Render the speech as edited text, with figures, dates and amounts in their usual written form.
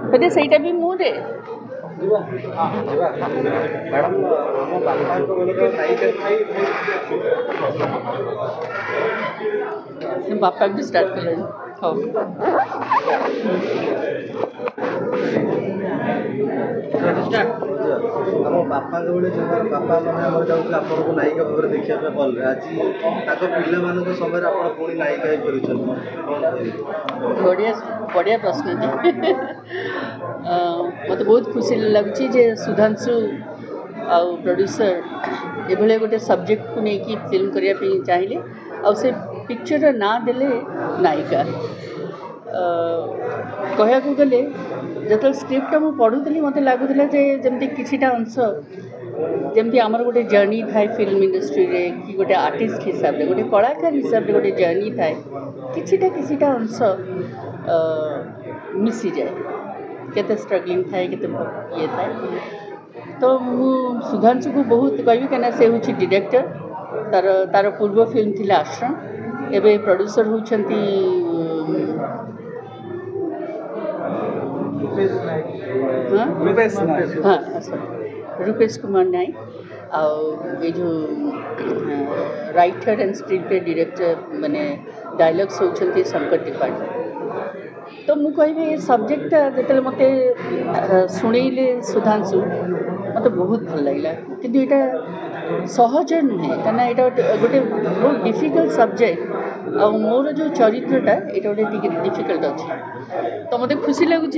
बोधे सहीटा भी मुझे मैडम आम बापा बापा भी स्टार्ट कले हाँ आम बापा बेले जो बापा मैंने जाऊँ आपको नायिका भाव में देखा भल आज पिला मान समय आप पुणी नायिका ही बढ़िया बढ़िया प्रश्न मत बहुत खुशी लगुच सुधांशु आ प्रोड्यूसर ये गोटे सब्जेक्ट को लेकिन फिल्म करने चाहिए आ से पिक्चर ना देले नायिका कहया गले जो स्क्रिप्ट मुझे पढ़ुली मत लगुला जमी कि अंश जमी आमर गोटे जर्नी थाए फिल्म इंडस्ट्री रे कि गोटे आर्टिस्ट हिसाब से गोटे कलाकार हिसाब से गोटे जर्नी थाए किछिटा अंश मिसी जाए केते स्ट्रगलिंग थाए केते ये थाए तो मु सुधांशु को बहुत कहबी कहीं से हूँ डायरेक्टर तार तार पूर्व फिल्म थी आश्रम एवं प्रोड्यूसर होती हाँ रूपेश कुमार नायक आउ जो writer and screen play director माने डायलॉग्स होती शंकर त्रिपाठी तो मु कहि सब्जेक्टा जो मत शुणेले सुधांशु मत बहुत भल लगे कि यहाँ सहज नुहे कहीं गोटे बहुत डिफिकल्ट सब्जेक्ट आ मोर जो चरित्रटा ये गोटे डिफिकल्ट अच्छे तो मत खुशी लगुच